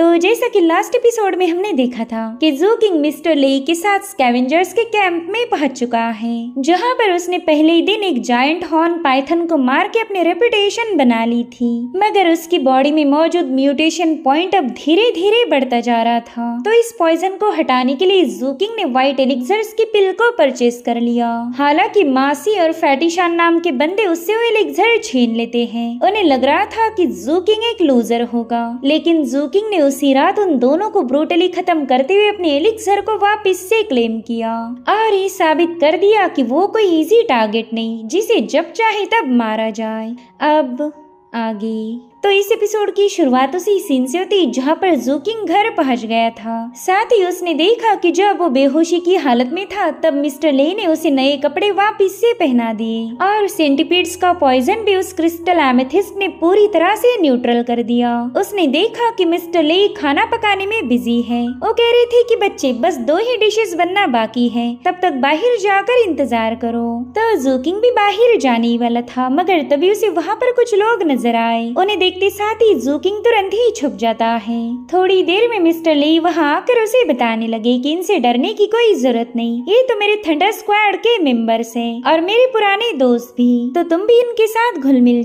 तो जैसा कि लास्ट एपिसोड में हमने देखा था कि जू किंग मिस्टर ले के साथ स्कैवेंजर्स के कैंप में पहुंच चुका है, जहां पर उसने पहले ही दिन एक जायंट हॉर्न पाइथन को मार के अपनी रेपुटेशन बना ली थी। मगर उसकी बॉडी में मौजूद म्यूटेशन पॉइंट अब धीरे धीरे बढ़ता जा रहा था। तो इस पॉइजन को हटाने के लिए जू किंग ने व्हाइट एलिक्सर्स की पिल को परचेज कर लिया। हालांकि मासी और फैटिशान नाम के बंदे उससे वो एलिक्सर छीन लेते हैं। उन्हें लग रहा था कि जू किंग एक लूजर होगा, लेकिन जू किंग ने उसी रात उन दोनों को ब्रूटली खत्म करते हुए अपने एलिक्सर को वापस से क्लेम किया और ये साबित कर दिया कि वो कोई इजी टारगेट नहीं जिसे जब चाहे तब मारा जाए। अब आगे तो इस एपिसोड की शुरुआत उसी सीन से होती जहाँ पर जू किंग घर पहुँच गया था। साथ ही उसने देखा कि जब वो बेहोशी की हालत में था तब मिस्टर ले ने उसे नए कपड़े वापस से पहना दिए और सेंटीपीड्स का पॉइजन भी उस क्रिस्टल एमेथिस्ट ने पूरी तरह से न्यूट्रल कर दिया। उसने देखा कि मिस्टर ले खाना पकाने में बिजी है। वो कह रही थी कि बच्चे बस 2 ही डिशेस बनना बाकी है, तब तक बाहर जाकर इंतजार करो। तो जू किंग भी बाहर जाने वाला था, मगर तभी उसे वहाँ पर कुछ लोग नजर आए। उन्हें देखते साथ ही जू किंग तुरंत ही छुप जाता है। थोड़ी देर में मिस्टर ले वहाँ आकर उसे बताने लगे कि इनसे डरने की कोई जरूरत नहीं, ये तो मेरे थंडर स्क्वाड के मेंबर्स हैं और मेरे पुराने दोस्त भी, तो तुम भी इनके साथ घुल मिल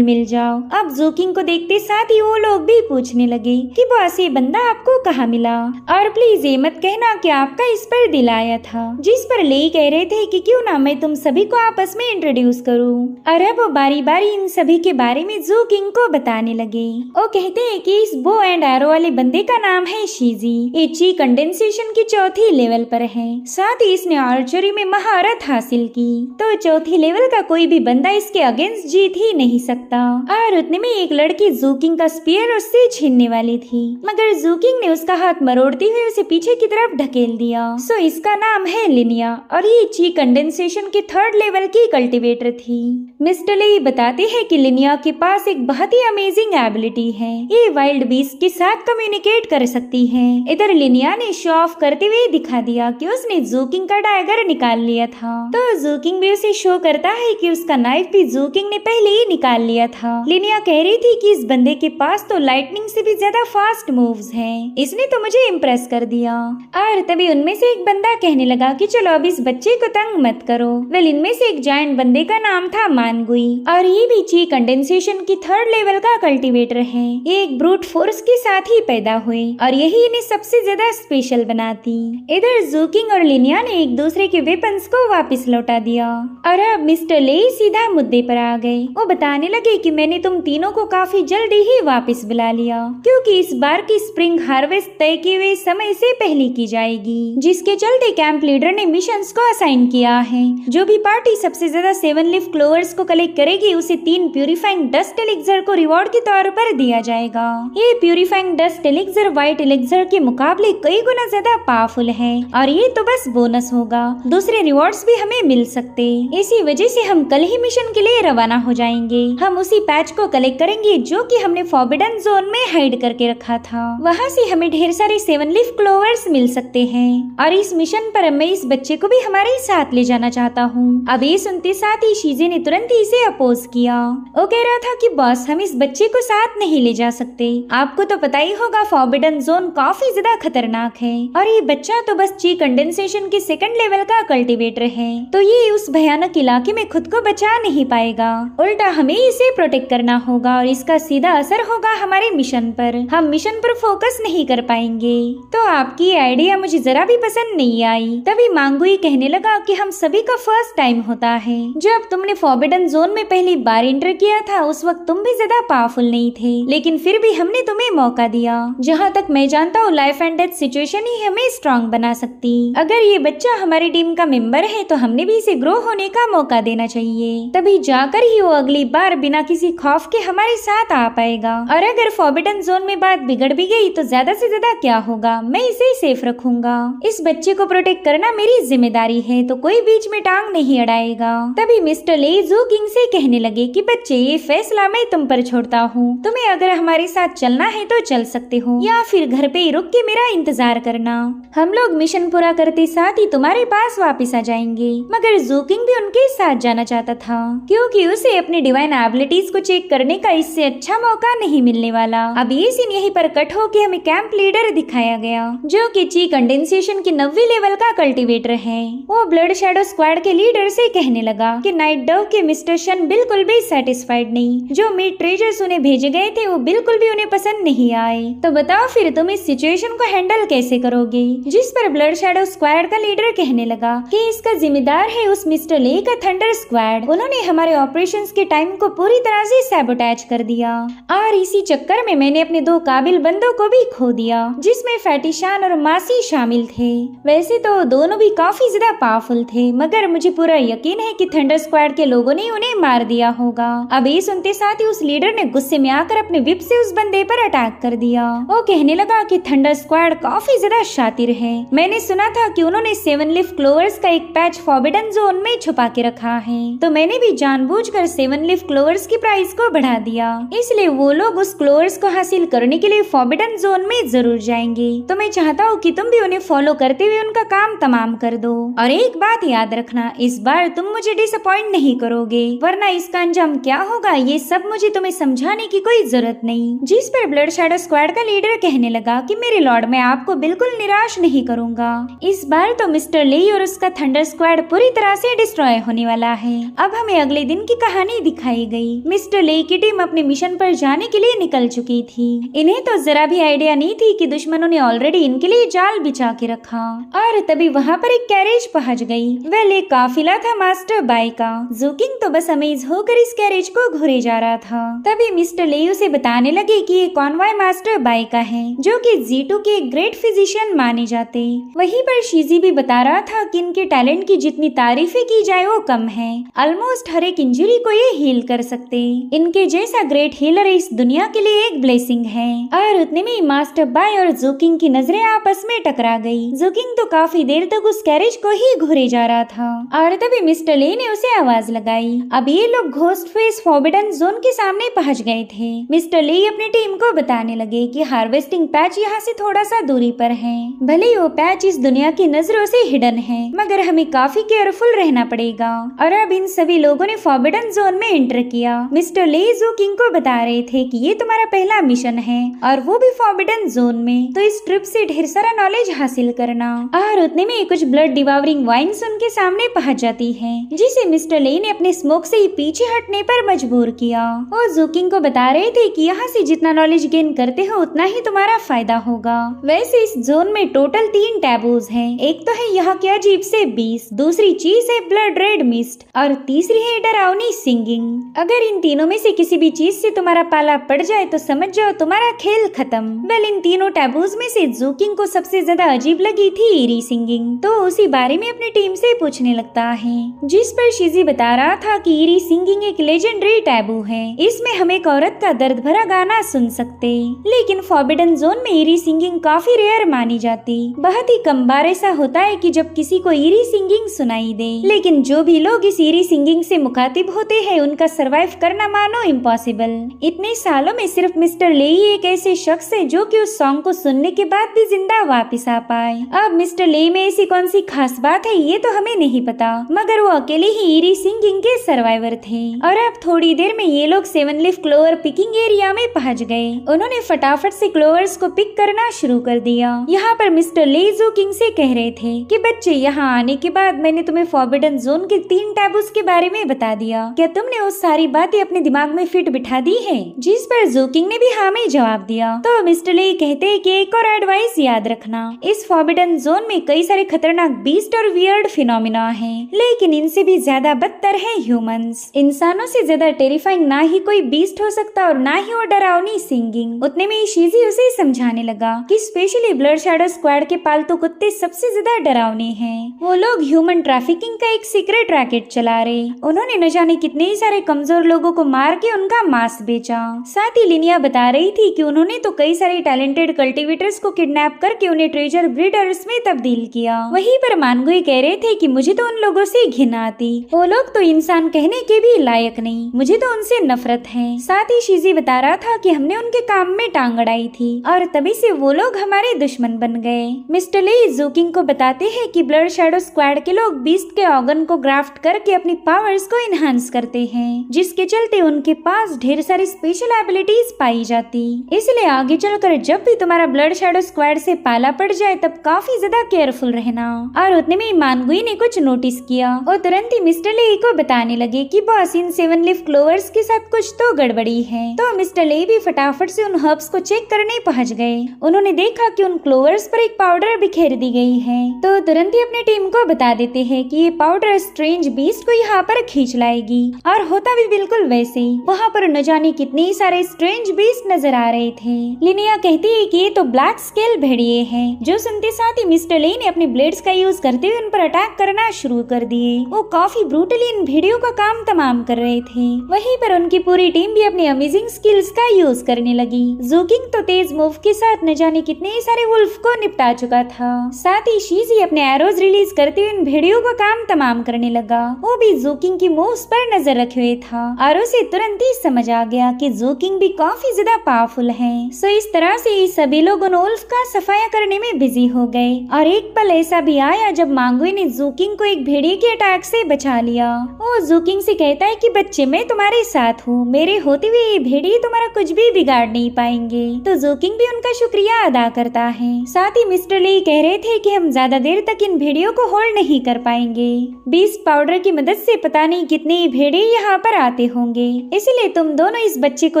जाओ। अब जू किंग को देखते साथ ही वो लोग भी पूछने लगे कि बॉस ये बंदा आपको कहाँ मिला, और प्लीज ये मत कहना कि आपका इस पर दिल आया था। जिस पर ले कह रहे थे कि क्यों ना मैं तुम सभी को आपस में इंट्रोड्यूस करूँ, और अब वो बारी बारी इन सभी के बारे में जू किंग को बताने लगे। वो कहते हैं कि इस बो एंड एरो वाले बंदे का नाम है शीजी। ये ची कंडेंसेशन की 4थी लेवल पर है। साथ ही इसने आर्चरी में महारत हासिल की, तो 4थी लेवल का कोई भी बंदा इसके अगेंस्ट जीत ही नहीं सकता। और उतने में एक लड़की जू किंग का स्पीयर उससे छीनने वाली थी, मगर जू किंग ने उसका हाथ मरोड़ते हुए उसे पीछे की तरफ ढकेल दिया। सो इसका नाम है लिनिया और ये ची कंडेंसेशन की 3rd लेवल की कल्टिवेटर थी। मिस्टर ले बताते हैं कि लिनिया के पास एक बहुत ही अमेजिंग एबिलिटी है, ये वाइल्ड बीस्ट के साथ कम्युनिकेट कर सकती है। इधर लिनिया ने शो ऑफ करते हुए दिखा दिया कि उसने जू किंग का डैगर निकाल लिया था। तो जू किंग भी उसे शो करता है कि उसका नाइफ भी जू किंग ने पहले ही निकाल लिया था। लिनिया कह रही थी कि इस बंदे के पास तो लाइटनिंग से भी ज्यादा फास्ट मूव्स हैं, इसने तो मुझे इम्प्रेस कर दिया। और तभी उनमें से एक बंदा कहने लगा कि चलो अब इस बच्चे को तंग मत करो। वेल इनमें से एक जायंट बंदे का नाम था मानगुई और ये भी ची कंडेंसेशन की 3rd लेवल का कल्टीवेटर है। ये एक ब्रूट फोर्स के साथ ही पैदा हुए और यही इन्हें सबसे ज्यादा स्पेशल बनाती। इधर जू किंग और लिनिया ने एक दूसरे के वेपन्स को वापस लौटा दिया और अब मिस्टर ले सीधा मुद्दे पर आ गए। वो बताने लगे कि मैंने तुम तीनों को काफी जल्दी ही वापस बुला लिया, क्योंकि इस बार की स्प्रिंग हार्वेस्ट तय किए हुए समय से पहले की जाएगी, जिसके चलते कैंप लीडर ने मिशंस को असाइन किया है। जो भी पार्टी सबसे ज्यादा 7 लीफ क्लोवर्स को कलेक्ट करेगी उसे 3 प्यूरिफाइंग डस्ट एलिक्सर को रिवॉर्ड के तौर पर दिया जाएगा। ये purifying dust elixir white elixir के मुकाबले कई गुना ज्यादा पावरफुल है और ये तो बस बोनस होगा, दूसरे रिवॉर्ड्स भी हमें मिल सकते। इसी वजह से हम कल ही मिशन के लिए रवाना हो जाएंगे। हम उसी पैच को कलेक्ट करेंगे जो कि हमने फॉरबिडन जोन में हाइड करके रखा था। वहाँ से हमें ढेर सारे 7 लीफ क्लोवर्स मिल सकते हैं और इस मिशन पर मैं इस बच्चे को भी हमारे साथ ले जाना चाहता हूँ। अब ये सुनते साथ ही शीजे ने तुरंत ही इसे अपोज किया। वो कह रहा था कि बॉस हम इस बच्चे को साथ नहीं ले जा सकते, आपको तो पता ही होगा फॉरबिडन जोन काफी ज्यादा खतरनाक है और ये बच्चा तो बस ची कंडेंसेशन के 2nd लेवल का कल्टीवेटर है, तो ये उस भयानक इलाके में खुद को बचा नहीं पाएगा। उल्टा हमें इसे प्रोटेक्ट करना होगा और इसका सीधा असर होगा हमारे मिशन पर। हम मिशन पर फोकस नहीं कर पाएंगे। तो आपकी आइडिया मुझे जरा भी पसंद नहीं आई। तभी मांगुई कहने लगा कि हम सभी का फर्स्ट टाइम होता है। जब तुमने फॉरबिडन जोन में पहली बार एंटर किया था उस वक्त तुम भी ज्यादा पावरफुल नहीं थे, लेकिन फिर भी हमने तुम्हें मौका दिया। जहाँ तक मैं जानता हूँ लाइफ एंड डेथ सिचुएशन ही हमें स्ट्रॉन्ग बना सकती। अगर ये बच्चा हमारी टीम का मेंबर है तो हमने भी इसे ग्रो होने का मौका देना चाहिए, तभी जाकर ही वो अगली बार बिना किसी खौफ के हमारे साथ आ पाएगा। और अगर फॉरबिडन जोन में बात बिगड़ भी गई तो ज्यादा से ज्यादा क्या होगा, मैं इसे सेफ रखूंगा। इस बच्चे को प्रोटेक्ट करना मेरी जिम्मेदारी है, तो कोई बीच में टांग नहीं अड़ाएगा। तभी मिस्टर ले जू किंग से कहने लगे कि बच्चे ये फैसला मैं तुम पर छोड़ता हूँ। तुम्हें अगर हमारे साथ चलना है तो चल सकते हो, या फिर घर पे ही रुक के मेरा इंतजार करना। हम लोग मिशन पूरा करते साथ ही तुम्हारे पास वापस आ जाएंगे। मगर जूकिंग भी उनके साथ जाना चाहता था, क्योंकि उसे अपनी डिवाइन एबिलिटीज को चेक करने का इससे अच्छा मौका नहीं मिलने वाला। अब ये सीन यहीं पर कट होके हमें कैंप लीडर दिखाया गया, जो कि ची कंडेंसेशन की 90 लेवल का कल्टीवेटर है। वो ब्लड शैडो स्क्वाड के लीडर से कहने लगा कि नाइट डव के मिस्टर शन बिल्कुल भी सेटिस्फाइड नहीं। जो मिड ट्रेजर्स उन्हें भेजे गए थे वो बिल्कुल भी उन्हें पसंद नहीं आए। तो बताओ फिर तुम इस सिचुएशन को हैंडल कैसे करोगे? जिस पर ब्लड शैडो स्क्वाड का लीडर कहने लगा कि इसका जिम्मेदार है उस मिस्टर ले का थंडर स्क्वाड। उन्होंने हमारे ऑपरेशंस के टाइम को पूरी तरह से सैबोटेज कर दिया, और इसी चक्कर में मैंने अपने 2 काबिल बंदों को भी खो दिया, जिसमें फैटिशान और मासी शामिल थे। वैसे तो दोनों भी काफी ज्यादा पावरफुल थे, मगर मुझे पूरा यकीन है कि थंडर स्क्वाड के लोगों ने उन्हें मार दिया होगा। अब ये सुनते साथ ही उस लीडर ने गुस्से में आकर अपने विप से उस बंदे पर अटैक कर दिया। वो कहने लगा कि थंडर स्क्वाड काफी ज्यादा शातिर है। मैंने सुना था कि उन्होंने 7 लीफ क्लोवर्स का एक पैच फॉरबिडन जोन में छुपा के रखा है, तो मैंने भी जानबूझकर 7 लीफ क्लोवर्स की प्राइस को बढ़ा दिया। इसलिए वो लोग उस क्लोवर्स को हासिल करने के लिए फॉरबिडन जोन में जरूर जाएंगे। तो मैं चाहता हूँ कि तुम भी उन्हें फॉलो करते हुए उनका काम तमाम कर दो। और एक बात याद रखना, इस बार तुम मुझे डिसअपॉइंट नहीं करोगे, वरना इसका अंजाम क्या होगा ये सब मुझे तुम्हें समझाने की कोई जरूरत नहीं। जिस पर ब्लड शैडो स्क्वाड का लीडर कहने लगा कि मेरे लॉर्ड, मैं आपको बिल्कुल निराश नहीं करूंगा। इस बार तो मिस्टर ली और उसका थंडर स्क्वाड पूरी तरह से डिस्ट्रॉय होने वाला है। अब हमें अगले दिन की कहानी दिखाई गई। मिस्टर ले की टीम अपने मिशन पर जाने के लिए निकल चुकी थी। इन्हें तो जरा भी आइडिया नहीं थी कि दुश्मनों ने ऑलरेडी इनके लिए जाल बिछा के रखा। और तभी वहाँ पर एक कैरेज पहुँच गई। वह एक काफिला था मास्टर बाई का। जूकिंग तो बस अमेज होकर इस कैरेज को घूरे जा रहा था। तभी मिस्टर ले उसे बताने लगे कि ये कॉन्वॉय मास्टर बाई का है, जो कि G2 के एक ग्रेट फिजिशियन माने जाते। वहीं पर शीजी भी बता रहा था कि इनके टैलेंट की जितनी तारीफें की जाए वो कम है। ऑलमोस्ट हर एक इंजरी को ये हील कर सकते। इनके जैसा ग्रेट हीलर इस दुनिया के लिए एक ब्लेसिंग है। और उतने में मास्टर बाई और जूकिंग की नजरें आपस में टकरा गई। जूकिंग तो काफी देर तक उस कैरेज को ही घूरे जा रहा था, और तभी मिस्टर ले ने उसे आवाज लगाई। अब ये लोग घोस्ट फेस फॉरबिडन जोन के सामने पहुंच गए थे। मिस्टर ले अपनी टीम को बताने लगे कि हार्वेस्टिंग पैच यहाँ से थोड़ा सा दूरी पर है। भले ही वो पैच इस दुनिया की नजरों से हिडन है, मगर हमें काफी केयरफुल रहना पड़ेगा। और अब इन सभी लोगों ने फॉरबिडन जोन में एंटर किया। मिस्टर ले जूकिंग को बता रहे थे कि ये तुम्हारा पहला मिशन है, और वो भी फॉरबिडन जोन में, तो इस ट्रिप से ढेर सारा नॉलेज हासिल करना। और उतने में कुछ ब्लड डिवावरिंग वाइन्स उनके सामने पहुंच जाती है, जिसे मिस्टर ले ने अपने स्मोक से ही पीछे हटने पर मजबूर किया। वो जूकिंग को बता रहे थे कि यहाँ से जितना नॉलेज गेन करते हो उतना ही तुम्हारा फायदा होगा। वैसे इस जोन में टोटल 3 टैबूज हैं। एक तो है यहाँ के अजीब से बीस्ट, दूसरी चीज है ब्लड रेड मिस्ट, और तीसरी है डरावनी सिंगिंग। अगर इन तीनों में से किसी भी चीज से तुम्हारा पाला पड़ जाए तो समझ जाओ तुम्हारा खेल खत्म। वेल, इन तीनों टैबूज में से जूकिंग को सबसे ज्यादा अजीब लगी थी ईरी सिंगिंग, तो उसी बारे में अपनी टीम से पूछने लगता है। जिस पर शिजी बता रहा था कि ईरी सिंगिंग एक लेजेंडरी टैबू है। इसमें हम एक औरत का दर्द भरा गाना सुन सकते, लेकिन फॉरबिडन जोन में ईरी सिंगिंग काफी रेयर मानी जाती। बहुत ही कम बार ऐसा होता है कि जब किसी को ईरी सिंगिंग सुनाई दे, लेकिन जो भी लोग इस ईरी सिंगिंग से मुखातिब होते हैं उनका सरवाइव करना मानो इम्पॉसिबल। इतने सालों में सिर्फ मिस्टर ले ही एक ऐसे शख्स है जो कि उस सॉन्ग को सुनने के बाद भी जिंदा वापस आ पाए। अब मिस्टर ले में ऐसी कौन सी खास बात है ये तो हमें नहीं पता, मगर वो अकेले ही ईरी सिंगिंग के सर्वाइवर थे। और अब थोड़ी देर में ये लोग 7 लीफ क्लोवर पिकिंग एरिया में पहुंच गए। उन्होंने फटाफट से क्लोवर्स को पिक करना शुरू कर दिया। यहाँ पर मिस्टर ले जूकिंग से कह रहे थे कि बच्चे, यहाँ आने के बाद मैंने तुम्हें फॉरबिडन जोन के 3 टैबूज के बारे में बता दिया। क्या तुमने वो सारी बातें अपने दिमाग में फिट बिठा दी है? जिस पर जूकिंग ने भी हाँ में जवाब दिया। तो मिस्टर ले कहते हैं कि एक और एडवाइस याद रखना, इस फॉरबिडन जोन में कई सारे खतरनाक बीस्ट और वियर्ड फिनोमिना हैं, लेकिन इनसे भी ज्यादा बदतर है ह्यूमंस। इंसानों से ज्यादा टेरिफाइंग ना ही कोई बीस्ट हो सकता और ना ही वो डरावनी सिंगिंग। उतने में शीजी उसे समझाने लगा कि स्पेशली ब्लड शैडो स्क्वाड के पालतू कुत्ते सबसे ज्यादा डरावने हैं। वो लोग ह्यूमन ट्रैफिकिंग का एक सीक्रेट रैकेट चला रहे। उन्होंने न जाने कितने ही सारे कमजोर लोगों को मार के उनका मांस बेचा। साथ ही लिनिया बता रही थी कि उन्होंने तो कई सारे टैलेंटेड कल्टीवेटर्स को किडनैप करके उन्हें ट्रेजर ब्रीडर्स में तब्दील किया। वहीं पर मानगुई कह रहे थे कि मुझे तो उन लोगों से घिन आती, वो लोग तो इंसान कहने के भी लायक नहीं। मुझे तो उनसे नफरत है। साथ ही शीजी बता रहा था कि हमने उनके काम में टांग अड़ाई थी और तभी से वो लोग हमारे दुश्मन बन गए। मिस्टर ली जूकिंग को बताते हैं कि ब्लड शैडो स्क्वाड के लोग बीस्ट के ऑर्गन को ग्राफ्ट करके अपनी पावर्स को इनहांस करते हैं, जिसके चलते उनके पास ढेर सारी स्पेशल एबिलिटीज पाई जाती। इसलिए आगे चलकर जब भी तुम्हारा ब्लड शैडो स्क्वाड से पाला पड़ जाए तब काफी ज्यादा केयरफुल रहना। और उतने में मानगुई ने कुछ नोटिस किया और तुरंत ही मिस्टर ली को बताने लगे कि बॉस इन 7 लीफ क्लोवर्स के साथ कुछ तो गड़बड़ी है। तो मिस्टर ली भी फटाफट से उन हर्ब्स को चेक करने पहुंच गए। उन्होंने देखा कि उन क्लोवर्स पर एक पाउडर बिखेर दी गई है, तो तुरंत ही अपनी टीम को बता देते हैं कि ये पाउडर स्ट्रेंज बीस्ट को यहाँ पर खींच लाएगी। और होता भी बिल्कुल वैसे ही। वहाँ पर न जाने कितने सारे स्ट्रेंज बीस्ट नजर आ रहे थे। लिनिया कहती है कि ये तो ब्लैक स्केल भेड़िए हैं। जो सुनते साथ ही मिस्टर ली ने अपने ब्लेड्स का यूज करते हुए उन पर अटैक करना शुरू कर दिए। वो काफी ब्रूटली इन भेड़ियों का काम तमाम कर रहे थे। वहीं पर उनकी पूरी टीम भी अपनी अमेजिंग स्किल्स का यूज करने लगी। जूकिंग तो तेज मूव के साथ न जाने कितने सारे वुल्फ को निपटा चुका था। साथ ही शीजी अपने एरोज रिलीज करते हुए इन भेड़ियों का काम तमाम करने लगा। वो भी जूकिंग की मूव्स पर नजर रखे हुए था और उसे तुरंत ही समझ आ गया कि जूकिंग भी काफी ज्यादा पावरफुल है। सो इस तरह से सभी लोग उन वुल्फ का सफाया करने में बिजी हो गए। और एक पल ऐसा भी आया जब मांगुई ने जूकिंग को एक भेड़िए के अटैक से बचा लिया। वो जूकिंग से कहता है कि बच्चे मैं तुम्हारे साथ हूँ, मेरे होते हुए ये भेड़िए तुम्हारा कुछ भी बिगाड़ नहीं पाएंगे। तो जूकिंग भी उनका शुक्रिया अदा करता है। साथ ही मिस्टर ली कह रहे थे कि हम ज्यादा देर तक इन भेड़ियों को होल्ड नहीं कर पाएंगे। बीस्ट पाउडर की मदद से पता नहीं कितने भेड़िए यहाँ पर आते होंगे, इसलिए तुम दोनों इस बच्चे को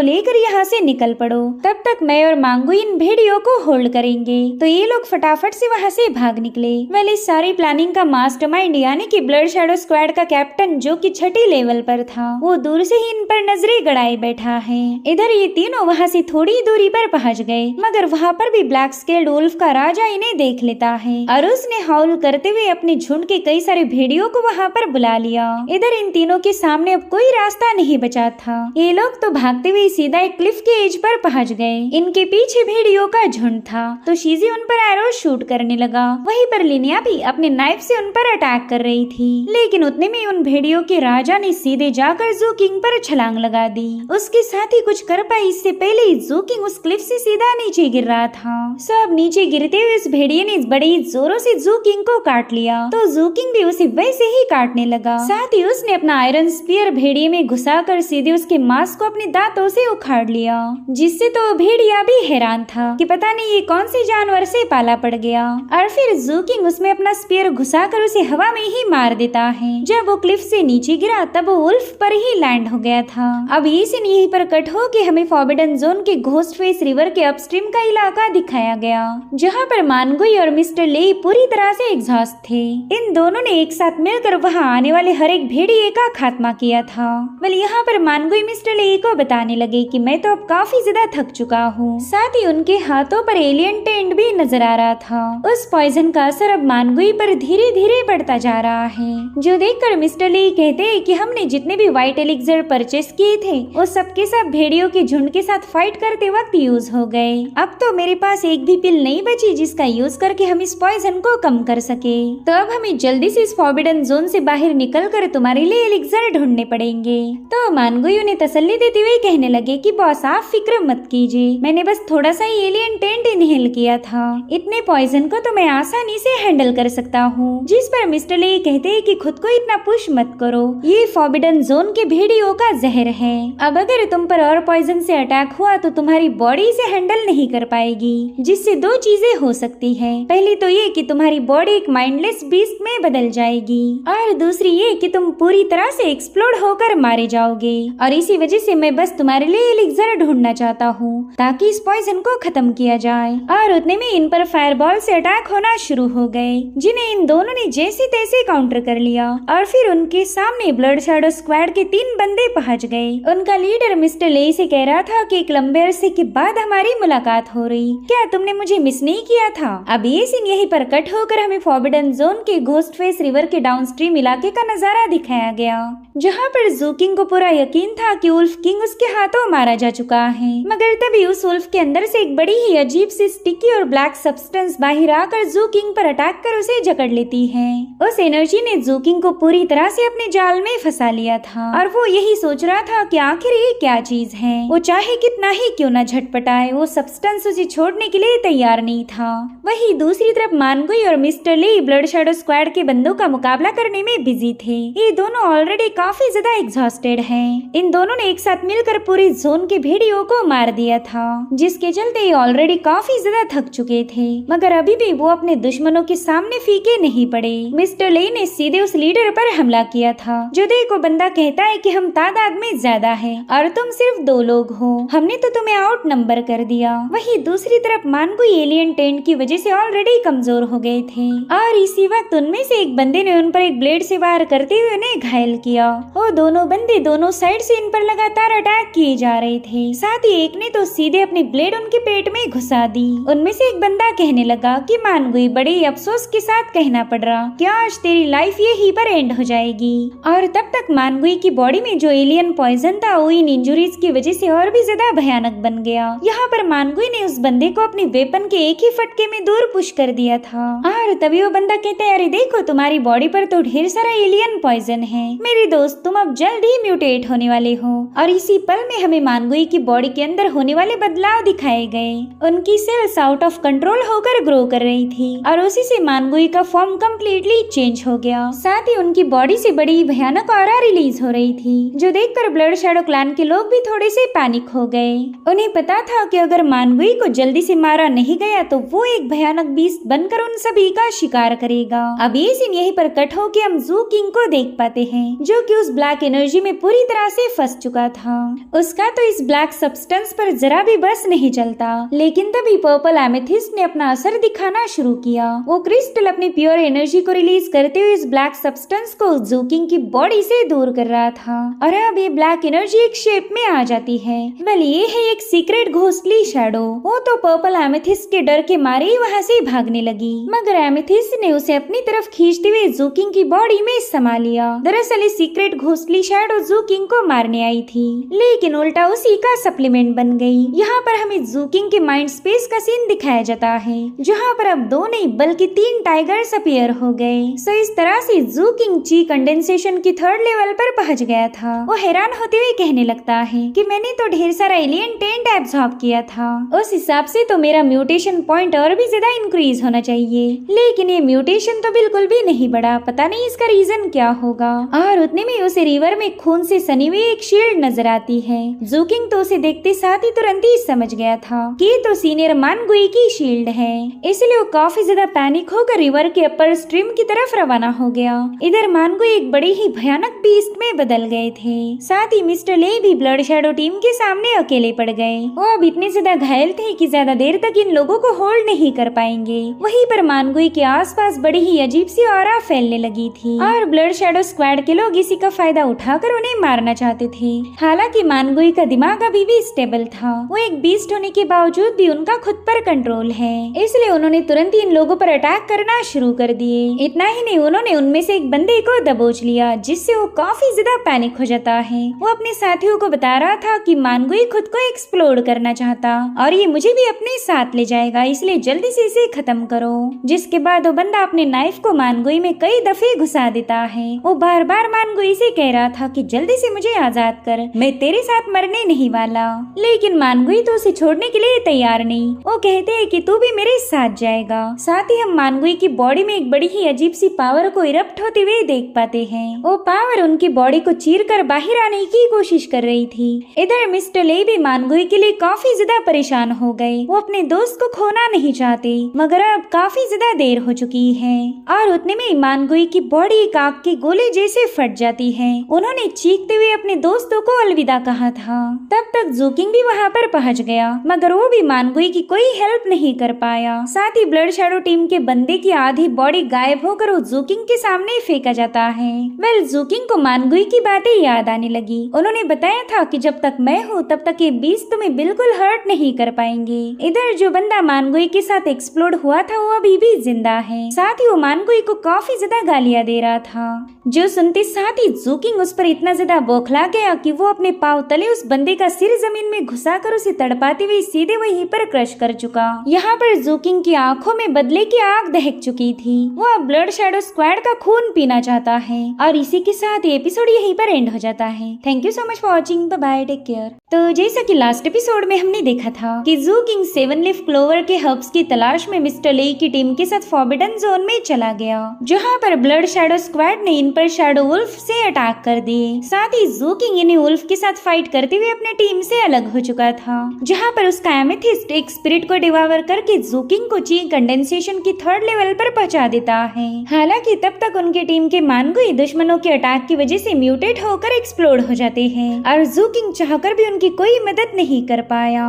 लेकर यहाँ से निकल पड़ो। तब तक मैं और मांगुई इन भेड़ियों को होल्ड करेंगे। तो ये लोग फटाफट से वहाँ से भाग निकले। वेल इस सारी प्लानिंग का मास्टरमाइंड यानी कि ब्लड शैडो स्क्वाड का कैप्टन जो कि 6ठी लेवल पर था, वो दूर से ही इन पर नजरें गड़ाए बैठा है। इधर ये तीनों वहाँ से थोड़ी दूरी पर पहुँच गए, मगर वहाँ पर भी ब्लैक स्केल्ड वुल्फ का राजा इन्हें देख लेता है और उसने हाउल करते हुए अपने झुंड के कई सारे भेड़ियों को वहाँ पर बुला लिया। इधर इन तीनों के सामने अब कोई रास्ता नहीं बचा था। ये लोग तो भागते हुए सीधा एक क्लिफ के एज पर पहुँच गए। इनके पीछे भेड़ियों का झुंड था, तो शीजी उन पर एरो शूट करने लगा। वहीं पर लिनिया भी अपने नाइफ से उन पर अटैक कर रही थी, लेकिन उतने में उन भेड़ियों के राजा ने सीधे जाकर जूकिंग पर छलांग लगा दी। उसके साथ ही कुछ कर पाई इससे पहले ही जूकिंग उस क्लिफ से सीधा नीचे गिर रहा था। सब नीचे गिरते हुए उस भेड़िए ने बड़े जोरों से जूकिंग को काट लिया, तो जूकिंग भी उसे वैसे ही काटने लगा। साथ ही उसने अपना आयरन स्पीयर भेड़िए में घुसाकर सीधे उसके मांस को अपने दांतों से उखाड़ लिया, जिससे तो भेड़िया भी हैरान था कि पता नहीं ये कौन से जानवर से पाला पड़ गया। और फिर जूकिंग उसमें अपना स्पीयर घुसाकर उसे हवा में ही मार देता है। जब वो क्लिफ से नीचे गिरा तब वो वुल्फ पर ही लैंड हो गया था। अब ये सीन यहीं पर कट हो के हमें फॉरबिडन जोन के घोस्ट फेस रिवर के अपस्ट्रीम का इलाका दिखाया गया, जहाँ पर मानगुई और मिस्टर ले पूरी तरह से एग्जॉस्ट थे। इन दोनों ने एक साथ मिलकर वहाँ आने वाले हर एक भेड़िए का खात्मा किया था। वेल यहाँ पर मानगुई मिस्टर ले को बताने लगे कि मैं तो अब काफी ज्यादा थक चुका हूँ। साथ ही उनके हाथों पर एलियन टेंट भी नजर आ रहा था। उस पॉइजन का असर अब मानगुई पर धीरे धीरे बढ़ता जा रहा है, जो देखकर मिस्टर ले कहते हैं कि हमने जितने भी व्हाइट एलिक्सर परचेस किए थे वो सबके सब भेड़ियों के झुंड के साथ फाइट करते वक्त यूज हो गए। अब तो मेरे पास एक भी पिल नहीं बची जिसका यूज करके हम इस पॉइजन को कम कर सके। तो अब हमें जल्दी से इस फॉरबिडन जोन से बाहर निकलकर तुम्हारे लिए एलिक्सर ढूंढने पड़ेंगे। तो मानगुई उन्हें तसल्ली देते हुए कहने लगे कि बॉस आप फिक्र मत कीजिए, मैंने बस थोड़ा सा ही एलियन टेंट इनहेल किया था, इतने पॉइजन को तो मैं आसानी से हैंडल कर सकता हूँ। जिस पर मिस्टर ले कहते हैं कि खुद को इतना पुश मत करो, ये फॉरबिडन जोन के भेड़ियों का जहर है। अब अगर तुम पर और पॉइजन से अटैक हुआ तो तुम्हारी बॉडी इसे हैंडल नहीं कर पाएगी, जिससे दो चीजें हो सकती है। पहली तो ये कि तुम्हारी बॉडी एक माइंडलेस बीस्ट में बदल जाएगी, और दूसरी ये कि तुम पूरी तरह से एक्सप्लोड होकर मारे जाओगे। और इसी वजह से मैं बस तुम्हारे लिए एलिक्सर ढूंढना चाहता हूँ ताकि इस पॉइजन को खत्म किया जाए। और उतने में इन पर फायरबॉल से अटैक होना शुरू हो गए, जिन्हें इन दोनों ने जैसे तैसे काउंटर कर लिया। और फिर उनके सामने ब्लड शैडो स्क्वाड के 3 बंदे पहुंच गए। उनका लीडर मिस्टर ले से कह रहा था कि एक लंबे अरसे के बाद हमारी मुलाकात हो रही, क्या तुमने मुझे मिस नहीं किया था। अब ये सीन यहीं पर कट होकर हमें फॉरबिडन जोन के घोस्ट फेस रिवर के डाउनस्ट्रीम इलाके का नजारा दिखाया गया, जहाँ पर जूकिंग को पूरा यकीन था कि वुल्फ किंग उसके हाथों मारा जा चुका है। मगर तभी उस वुल्फ के अंदर से एक बड़ी ही अजीब सी स्टिकी और ब्लैक सब्सटेंस बाहर आकर जूकिंग पर अटैक कर उसे जकड़ लेती है। उस एनर्जी ने जूकिंग को पूरी तरह से अपने जाल में फंसा लिया था और वो यही सोच रहा था कि आखिर ये क्या चीज है। वो चाहे कितना ही क्यों न झटपटाए, वो सब्सटेंस उसे छोड़ने के लिए तैयार नहीं था। वही दूसरी तरफ मानगुई और मिस्टर ली ब्लड शैडो स्क्वाड के बंदों का मुकाबला करने में बिजी थे। ये दोनों ऑलरेडी काफी ज्यादा एग्जॉस्टेड हैं। इन दोनों ने एक साथ मिलकर पूरे जोन के भेड़ियों को मार दिया था, जिसके चलते ये ऑलरेडी काफी ज्यादा थक चुके थे। मगर अभी भी वो अपने दुश्मनों के सामने फीके नहीं पड़े। मिस्टर ली ने सीधे उस लीडर पर हमला किया था। जो देखो बंदा कहता है कि हम तादाद में ज्यादा है और तुम सिर्फ 2 लोग हो, हमने तो तुम्हें आउट नंबर कर दिया। वही दूसरी तरफ मानगुई एलियन टेंट की वजह से ऑलरेडी कमजोर हो गए थे और इसी वक्त उनमें से एक बंदे ने उन पर एक ब्लेड से वार करते हुए उन्हें घायल किया। वो दोनों बंदे दोनों साइड से इन पर लगातार अटैक किए जा रहे थे। साथ ही एक ने तो सीधे अपनी ब्लेड उनके पेट में घुसा दी। उनमें से एक बंदा कहने लगा कि मानगुई बड़े ही अफसोस के साथ कहना पड़ रहा कि आज तेरी लाइफ यहीं पर एंड हो जाएगी। और तब तक मानगुई की बॉडी में जो एलियन पॉइजन था वो इन इंजुरीज की वजह से और भी ज्यादा भयानक बन गया। यहाँ पर मानगुई ने उस बंदे को अपने वेपन के एक ही फटके में दूर पुश कर दिया था। और तभी वो बंदा कहता है, अरे देखो तुम्हारी बॉडी पर तो ढेर सारा एलियन पॉइजन है मेरे दोस्त, तुम अब जल्द ही म्यूटेट होने वाले हो। और इसी पल में हमें मानगुई की बॉडी के अंदर होने वाले बदलाव दिखाए गए। उनकी सेल्स आउट ऑफ कंट्रोल होकर ग्रो कर रही थी और उसी से मानगुई का फॉर्म कम्प्लीटली चेंज हो गया। साथ ही उनकी बॉडी से बड़ी भयानक ऑरा रिलीज हो रही थी, जो देखकर ब्लड शैडो क्लैन के लोग भी थोड़े से पैनिक हो गए। उन्हें पता था कि अगर मानगुई को जल्दी से मारा नहीं गया तो वो एक भयानक बीस्ट बनकर उन सभी का शिकार करेगा। अब ये सीन यहीं पर कट हो के हम जू किंग को देख पाते हैं, जो कि उस ब्लैक एनर्जी में पूरी तरह से फंस चुका था। उसका तो इस ब्लैक सब्सटेंस पर जरा भी बस नहीं चलता। लेकिन तभी पर्पल एमेथिस्ट ने अपना असर दिखाना शुरू किया। वो क्रिस्टल अपनी प्योर एनर्जी को रिलीज करते हुए इस ब्लैक सब्सटेंस को जू किंग की बॉडी से दूर कर रहा था और अब ये ब्लैक एनर्जी एक शेप में आ जाती है। वेल ये है एक सीक्रेट घोस्टली शैडो। वो तो पर्पल एमेथिस्ट के डर के मारे ही वहाँ से भागने लगी, मगर एमेथिस्ट ने उसे अपनी तरफ खींचते हुए जू किंग की बॉडी में समा लिया। दरअसल इस सीक्रेट घोस्टली शैडो जू किंग को मारने आई थी, लेकिन उल्टा उसी का सप्लीमेंट बन गई। यहाँ पर हमें जू किंग के माइंड स्पेस का सीन दिखाया जाता है, जहाँ पर अब 2 नहीं बल्कि 3 टाइगर्स अपीयर हो गए। सो इस तरह से जू किंग ची कंडेंसेशन की 3rd लेवल पर पहुँच गया था। वो हैरान होते हुए कहने लगता है कि मैंने तो ढेर सारा एलियन टेंट एब्सॉर्ब किया था, उस हिसाब से तो मेरा म्यूटेशन पॉइंट और भी ज्यादा इंक्रीज होना चाहिए, लेकिन ये म्यूटेशन तो बिल्कुल भी नहीं बढ़ा। पता नहीं इसका रीजन क्या होगा। और उतने में उसे रिवर में खून से सनी हुई एक शील्ड नजर आती है। जू किंग तो उसे देखते साथ ही तुरंत ही समझ गया था कि ये तो सीनियर मानगुई की शील्ड है, इसलिए वो काफी ज्यादा पैनिक होकर रिवर के अपर स्ट्रीम की तरफ रवाना हो गया। इधर मानगुई एक बड़ी ही भयानक बीस्ट में बदल गए थे। साथ ही मिस्टर ले भी ब्लड शैडो टीम के सामने अकेले पड़ गए। वो अब इतने ज्यादा घायल थे कि ज्यादा देर तक इन लोगों को होल्ड नहीं कर पाएंगे। वहीं पर मानगुई के आसपास बड़ी ही अजीब सी ऑरा फैलने लगी थी और ब्लड शैडो स्क्वाड के लोग इसी का फायदा उठाकर उन्हें मारना चाहते थे। हालांकि मानगुई का दिमाग अभी भी स्टेबल था। वो एक बीस्ट होने के बावजूद भी उनका खुद पर कंट्रोल है, इसलिए उन्होंने तुरंत ही इन लोगों पर अटैक करना शुरू कर दिए। इतना ही नहीं, उन्होंने उनमें से एक बंदे को दबोच लिया, जिससे वो काफी ज्यादा पैनिक हो जाता है। वो अपने साथियों को बता रहा था कि मानगुई खुद को एक्सप्लोर करना चाहता और ये मुझे भी अपने साथ ले जाएगा, इसलिए जल्दी से इसे खत्म करो। जिसके बाद वो बंदा अपने नाइफ को मानगुई में कई दफे घुसा देता है। वो बार बार मानगुई से कह रहा था कि जल्दी से मुझे आजाद कर, मैं तेरे साथ मरने नहीं वाला। लेकिन मानगुई तो उसे छोड़ने के लिए तैयार नहीं। वो कहते हैं कि तू भी मेरे साथ जाएगा। साथ ही हम मानगुई की बॉडी में एक बड़ी ही अजीब सी पावर को इरप्ट होते हुए देख पाते हैं। वो पावर उनकी बॉडी को चीरकर बाहर आने की कोशिश कर रही थी। इधर मिस्टर ले भी मानगुई के लिए काफी ज्यादा परेशान हो गए। वो अपने दोस्त को खोना नहीं चाहते, मगर अब काफी ज्यादा देर हो चुकी है और उतने में मानगुई की बॉडी एक आग के गोले जैसे फट जाती है। उन्होंने चीखते हुए अपने दोस्तों को अलविदा कहा था। तब तक जू किंग भी वहाँ पर पहुँच गया, मगर वो भी मानगुई की कोई हेल्प नहीं कर पाया। साथ ही ब्लड शैडो टीम के बंदे की आधी बॉडी गायब होकर जू किंग के सामने फेंका जाता है। वेल जू किंग को मानगुई की बातें याद आने लगी। उन्होंने बताया था कि जब तक मैं हूँ तब तक ये बीस्ट तुम्हें बिल्कुल हर्ट नहीं कर पाएंगे। इधर जो बंदा मानगुई के साथ एक्सप्लोड हुआ था वो अभी भी जिंदा है। साथ ही वो मानगुई को काफी ज्यादा गालियां दे रहा था, जो सुनते साथ ही जू किंग उस पर इतना ज्यादा बौखला गया कि वो अपने पांव तले उस बंदे का सिर जमीन में घुसाकर उसे तड़पाते हुए सीधे वहीं पर क्रश कर चुका। यहाँ पर जू किंग की आंखों में बदले की आग दहक चुकी थी। वो अब ब्लड शैडो स्क्वाड का खून पीना चाहता है। और इसी के साथ एपिसोड यहीं पर एंड हो जाता है। Thank you so much for watching, bye bye, take care. तो जैसा कि लास्ट एपिसोड में हमने देखा था कि जू किंग 7 लीफ क्लोवर के हर्ब्स की तलाश में मिस्टर ले की टीम के साथ फॉरबिडन जोन में चला गया, जहाँ पर ब्लड शैडो स्क्वाड ने इन पर शैडो वुल्फ से अटैक कर दिए। साथ ही जू किंग इन्हें वुल्फ के साथ फाइट करते हुए अपने टीम से अलग हो चुका था, जहाँ पर उसका एमेथिस्ट एक स्पिरिट को डिवावर करके जू किंग को ची कंडेंसेशन की 3rd लेवल पर पहुंचा देता है। हालांकि तब तक उनके टीम के मानगुई दुश्मनों के अटैक की वजह से म्यूटेट होकर एक्सप्लोड हो जाते हैं और जू किंग चाहकर भी उनकी कोई मदद नहीं कर पाया।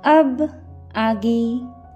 अब आगे